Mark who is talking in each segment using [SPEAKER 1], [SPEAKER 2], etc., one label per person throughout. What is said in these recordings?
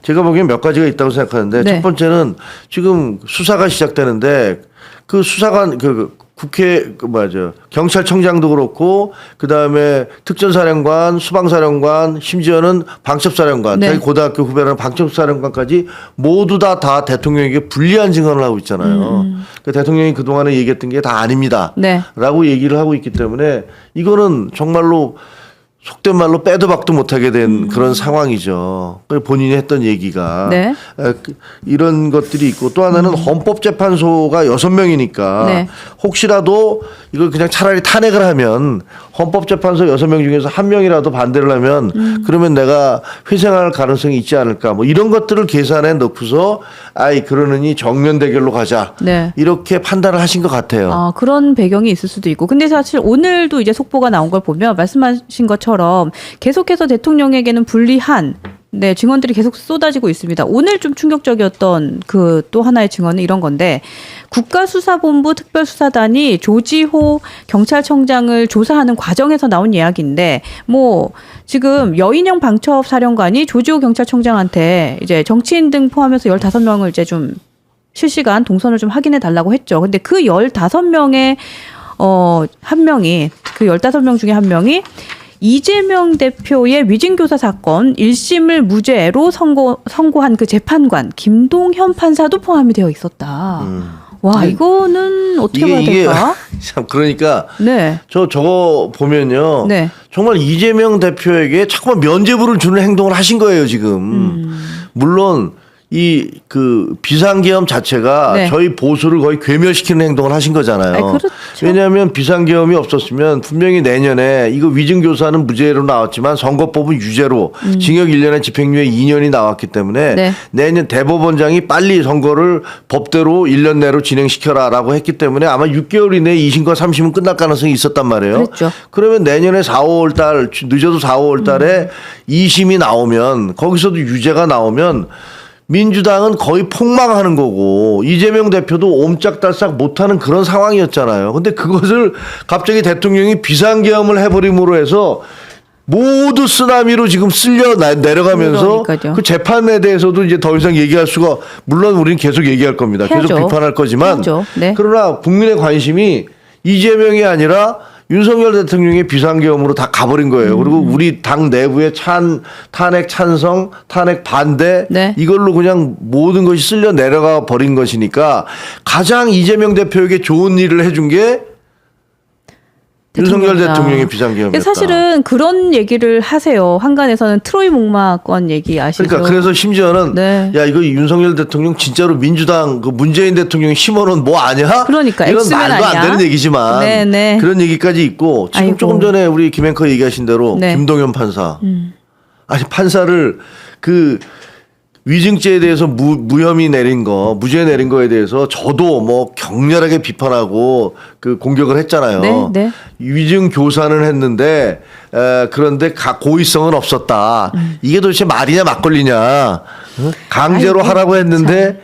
[SPEAKER 1] 제가 보기엔 몇 가지가 있다고 생각하는데
[SPEAKER 2] 네.
[SPEAKER 1] 첫 번째는 지금 수사가 시작되는데 그 수사관 국회 경찰청장도 그렇고 그다음에 특전사령관, 수방사령관, 심지어는 방첩사령관,
[SPEAKER 2] 네.
[SPEAKER 1] 저희 고등학교 후배라는 방첩사령관까지 모두 다 대통령에게 불리한 증언을 하고 있잖아요. 그 대통령이 그동안에 얘기했던 게 다 아닙니다.
[SPEAKER 2] 네.
[SPEAKER 1] 라고 얘기를 하고 있기 때문에 이거는 정말로 속된 말로 빼도 박도 못하게 된 그런 상황이죠. 본인이 했던 얘기가
[SPEAKER 2] 네.
[SPEAKER 1] 이런 것들이 있고 또 하나는 헌법재판소가 6명이니까
[SPEAKER 2] 네.
[SPEAKER 1] 혹시라도 이걸 그냥 차라리 탄핵을 하면 헌법재판소 6명 중에서 1명이라도 반대를 하면 그러면 내가 회생할 가능성이 있지 않을까 뭐 이런 것들을 계산해 넣고서 그러느니 정면 대결로 가자.
[SPEAKER 2] 네.
[SPEAKER 1] 이렇게 판단을 하신 것 같아요.
[SPEAKER 2] 그런 배경이 있을 수도 있고. 근데 사실 오늘도 이제 속보가 나온 걸 보면 말씀하신 것처럼 계속해서 대통령에게는 불리한 증언들이 계속 쏟아지고 있습니다. 오늘 좀 충격적이었던 그 또 하나의 증언은 이런 건데 국가수사본부 특별수사단이 조지호 경찰청장을 조사하는 과정에서 나온 이야기인데 뭐 지금 여인영 방첩사령관이 조지호 경찰청장한테 이제 정치인 등 포함해서 15명을 이제 좀 실시간 동선을 좀 확인해 달라고 했죠. 근데 그 15명의 한 명이 그 15명 중에 한 명이 이재명 대표의 위증교사 사건 1심을 무죄로 선고한 그 재판관 김동현 판사도 포함이 되어 있었다. 와, 이거는 어떻게 봐야 될까?
[SPEAKER 1] 참 그러니까
[SPEAKER 2] 네.
[SPEAKER 1] 저거 보면요.
[SPEAKER 2] 네.
[SPEAKER 1] 정말 이재명 대표에게 자꾸만 면죄부를 주는 행동을 하신 거예요, 지금. 물론 그 비상계엄 자체가
[SPEAKER 2] 네.
[SPEAKER 1] 저희 보수를 거의 괴멸시키는 행동을 하신 거잖아요.
[SPEAKER 2] 그렇죠.
[SPEAKER 1] 왜냐하면 비상계엄이 없었으면 분명히 내년에 이거 위증교사는 무죄로 나왔지만 선거법은 유죄로 징역 1년에 집행유예 2년이 나왔기 때문에
[SPEAKER 2] 네.
[SPEAKER 1] 내년 대법원장이 빨리 선거를 법대로 1년 내로 진행시켜라라고 했기 때문에 아마 6개월 이내에 2심과 3심은 끝날 가능성이 있었단 말이에요.
[SPEAKER 2] 그렇죠.
[SPEAKER 1] 그러면 내년에 4, 5월 달 늦어도 4, 5월 달에 2심이 나오면 거기서도 유죄가 나오면 민주당은 거의 폭망하는 거고 이재명 대표도 옴짝달싹 못하는 그런 상황이었잖아요. 근데 그것을 갑자기 대통령이 비상계엄을 해버림으로 해서 모두 쓰나미로 지금 쓸려 내려가면서
[SPEAKER 2] 그러니까요.
[SPEAKER 1] 그 재판에 대해서도 이제 더 이상 얘기할 수가 물론 우리는 계속 얘기할 겁니다.
[SPEAKER 2] 해야죠.
[SPEAKER 1] 계속 비판할 거지만
[SPEAKER 2] 네.
[SPEAKER 1] 그러나 국민의 관심이 이재명이 아니라 윤석열 대통령의 비상계엄으로 다 가버린 거예요. 그리고 우리 당 내부의 탄핵 찬성, 탄핵 반대
[SPEAKER 2] 네.
[SPEAKER 1] 이걸로 그냥 모든 것이 쓸려 내려가 버린 것이니까 가장 이재명 대표에게 좋은 일을 해준 게 윤석열 대통령의 비상계엄이었다.
[SPEAKER 2] 사실은 그런 얘기를 하세요. 한간에서는 트로이 목마건 얘기 아시죠?
[SPEAKER 1] 그러니까 그래서 심지어는
[SPEAKER 2] 네.
[SPEAKER 1] 야 이거 윤석열 대통령 진짜로 민주당 그 문재인 대통령이 심어놓은 뭐 아니야?
[SPEAKER 2] 그러니까
[SPEAKER 1] 이건
[SPEAKER 2] X면
[SPEAKER 1] 말도
[SPEAKER 2] 아니야?
[SPEAKER 1] 안 되는 얘기지만
[SPEAKER 2] 네.
[SPEAKER 1] 그런 얘기까지 있고 지금
[SPEAKER 2] 아이고.
[SPEAKER 1] 조금 전에 우리 김앵커 얘기하신 대로
[SPEAKER 2] 네.
[SPEAKER 1] 김동연 판사 아니 판사를 그 위증죄에 대해서 무죄 내린 거에 대해서 저도 뭐 격렬하게 비판하고 그 공격을 했잖아요.
[SPEAKER 2] 네.
[SPEAKER 1] 위증 교사는 했는데 그런데 고의성은 없었다. 이게 도대체 말이냐 막걸리냐? 강제로
[SPEAKER 2] 아이고,
[SPEAKER 1] 하라고 했는데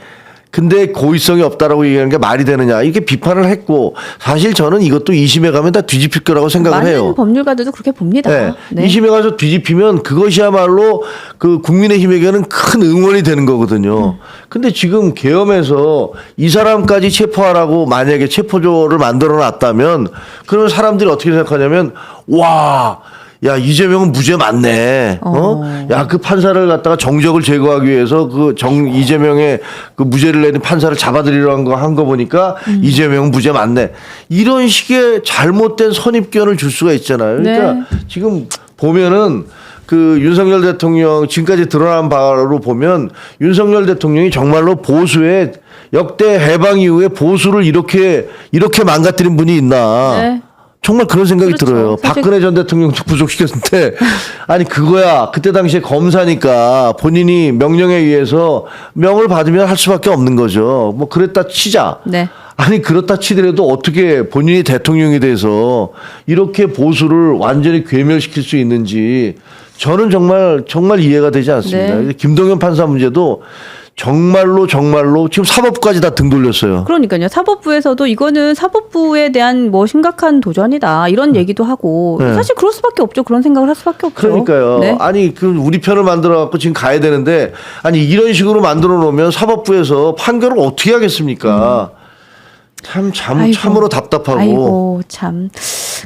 [SPEAKER 1] 근데 고의성이 없다라고 얘기하는 게 말이 되느냐? 이렇게 비판을 했고 사실 저는 이것도 2심에 가면 다 뒤집힐 거라고 생각을 해요.
[SPEAKER 2] 많은 법률가들도 그렇게 봅니다.
[SPEAKER 1] 네.
[SPEAKER 2] 네.
[SPEAKER 1] 2심에 가서 뒤집히면 그것이야말로 그 국민의힘에게는 큰 응원이 되는 거거든요. 근데 지금 계엄에서 이 사람까지 체포하라고 만약에 체포조를 만들어 놨다면 그러면 사람들이 어떻게 생각하냐면 와, 야, 이재명은 무죄 맞네. 야, 그 판사를 갖다가 정적을 제거하기 위해서 이재명의 그 무죄를 내린 판사를 잡아들이려고 한 거 보니까 이재명은 무죄 맞네. 이런 식의 잘못된 선입견을 줄 수가 있잖아요. 그러니까
[SPEAKER 2] 네.
[SPEAKER 1] 지금 보면은 그 윤석열 대통령 지금까지 드러난 바로 보면 윤석열 대통령이 정말로 보수의 역대 해방 이후에 보수를 이렇게 망가뜨린 분이 있나.
[SPEAKER 2] 네.
[SPEAKER 1] 정말 그런 생각이
[SPEAKER 2] 그렇죠.
[SPEAKER 1] 들어요.
[SPEAKER 2] 사실
[SPEAKER 1] 박근혜 전 대통령도 구속시켰는데 아니 그거야. 그때 당시에 검사니까 본인이 명령에 의해서 명을 받으면 할 수밖에 없는 거죠. 뭐 그랬다 치자.
[SPEAKER 2] 네.
[SPEAKER 1] 아니 그렇다 치더라도 어떻게 본인이 대통령이 돼서 이렇게 보수를 완전히 괴멸시킬 수 있는지 저는 정말 이해가 되지 않습니다.
[SPEAKER 2] 네.
[SPEAKER 1] 김동연 판사 문제도 정말로 지금 사법부까지 다 등 돌렸어요.
[SPEAKER 2] 그러니까요. 사법부에서도 이거는 사법부에 대한 뭐 심각한 도전이다 이런 얘기도 하고
[SPEAKER 1] 네.
[SPEAKER 2] 사실 그럴 수밖에 없죠. 그런 생각을 할 수밖에 없죠.
[SPEAKER 1] 그러니까요.
[SPEAKER 2] 네.
[SPEAKER 1] 아니 그 우리 편을 만들어 갖고 지금 가야 되는데 아니 이런 식으로 만들어 놓으면 사법부에서 판결을 어떻게 하겠습니까?
[SPEAKER 2] 아이고.
[SPEAKER 1] 참으로 답답하고.
[SPEAKER 2] 아이고 참.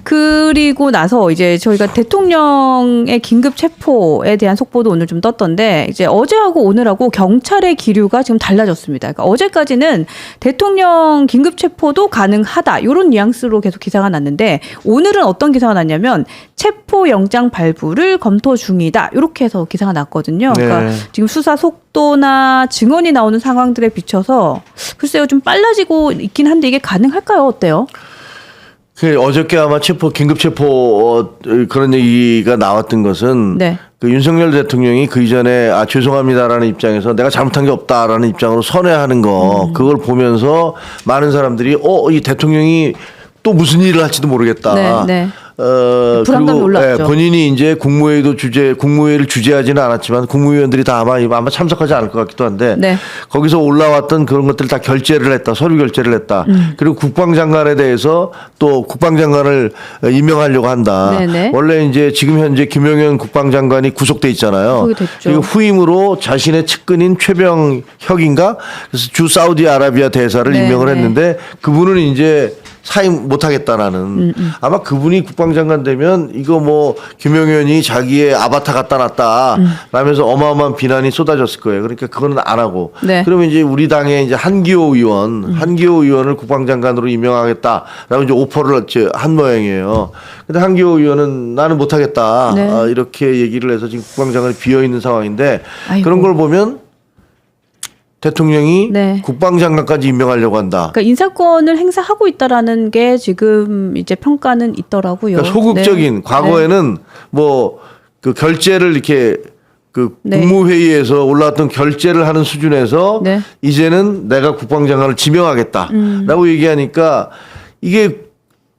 [SPEAKER 2] 그리고 나서 이제 저희가 대통령의 긴급 체포에 대한 속보도 오늘 좀 떴던데 이제 어제하고 오늘하고 경찰의 기류가 지금 달라졌습니다. 그러니까 어제까지는 대통령 긴급 체포도 가능하다 이런 뉘앙스로 계속 기사가 났는데 오늘은 어떤 기사가 났냐면 체포 영장 발부를 검토 중이다 이렇게 해서 기사가 났거든요. 그러니까
[SPEAKER 1] 네.
[SPEAKER 2] 지금 수사 속도나 증언이 나오는 상황들에 비춰서 글쎄요 좀 빨라지고 있긴 한데 이게 가능할까요? 어때요?
[SPEAKER 1] 그 어저께 아마 긴급 체포 그런 얘기가 나왔던 것은
[SPEAKER 2] 네.
[SPEAKER 1] 그 윤석열 대통령이 그 이전에 죄송합니다라는 입장에서 내가 잘못한 게 없다라는 입장으로 선회하는 거 그걸 보면서 많은 사람들이 이 대통령이 또 무슨 일을 할지도 모르겠다.
[SPEAKER 2] 네, 네. 불안감이
[SPEAKER 1] 그리고
[SPEAKER 2] 올랐죠.
[SPEAKER 1] 본인이 이제 국무회의를 주재하지는 않았지만 국무위원들이 다 아마 참석하지 않을 것 같기도 한데
[SPEAKER 2] 네.
[SPEAKER 1] 거기서 올라왔던 그런 것들 다 결재를 했다. 서류 결재를 했다. 그리고 국방장관에 대해서 또 국방장관을 임명하려고 한다.
[SPEAKER 2] 네네.
[SPEAKER 1] 원래 이제 지금 현재 김용현 국방장관이 구속돼 있잖아요.
[SPEAKER 2] 그게 됐죠.
[SPEAKER 1] 그리고 후임으로 자신의 측근인 최병혁인가 그래서 주 사우디아라비아 대사를
[SPEAKER 2] 네,
[SPEAKER 1] 임명을
[SPEAKER 2] 네.
[SPEAKER 1] 했는데 그분은 이제 사임 못하겠다라는 아마 그분이 국방장관 되면 이거 뭐 김용현이 자기의 아바타 갖다 놨다 라면서 어마어마한 비난이 쏟아졌을 거예요. 그러니까 그거는 안 하고
[SPEAKER 2] 네.
[SPEAKER 1] 그러면 이제 우리 당의 이제 한기호 의원을 국방장관으로 임명하겠다라고 이제 오퍼를 한 모양이에요. 근데 한기호 의원은 나는 못하겠다
[SPEAKER 2] 네.
[SPEAKER 1] 이렇게 얘기를 해서 지금 국방장관이 비어 있는 상황인데
[SPEAKER 2] 아이고.
[SPEAKER 1] 그런 걸 보면 대통령이
[SPEAKER 2] 네.
[SPEAKER 1] 국방장관까지 임명하려고 한다.
[SPEAKER 2] 그러니까 인사권을 행사하고 있다라는 게 지금 이제 평가는 있더라고요.
[SPEAKER 1] 그러니까 소극적인
[SPEAKER 2] 네.
[SPEAKER 1] 과거에는 뭐 그 결재를 이렇게 그
[SPEAKER 2] 네.
[SPEAKER 1] 국무회의에서 올라왔던 결재를 하는 수준에서
[SPEAKER 2] 네.
[SPEAKER 1] 이제는 내가 국방장관을 지명하겠다라고 얘기하니까 이게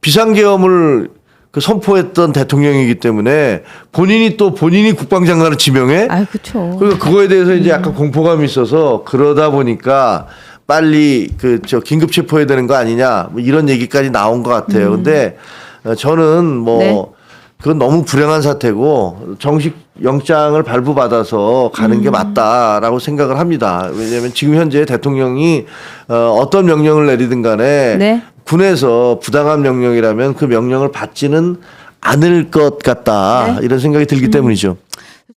[SPEAKER 1] 비상계엄을 그 선포했던 대통령이기 때문에 본인이 국방장관을 지명해.
[SPEAKER 2] 아, 그렇죠.
[SPEAKER 1] 그러니까 그거에 대해서 이제 약간 공포감이 있어서 그러다 보니까 빨리 긴급 체포해야 되는 거 아니냐 뭐 이런 얘기까지 나온 것 같아요. 근데 저는 뭐
[SPEAKER 2] 네.
[SPEAKER 1] 그건 너무 불행한 사태고 정식 영장을 발부받아서 가는 게 맞다라고 생각을 합니다. 왜냐하면 지금 현재 대통령이 어떤 명령을 내리든 간에
[SPEAKER 2] 네.
[SPEAKER 1] 군에서 부당한 명령이라면 그 명령을 받지는 않을 것 같다.
[SPEAKER 2] 네.
[SPEAKER 1] 이런 생각이 들기 때문이죠.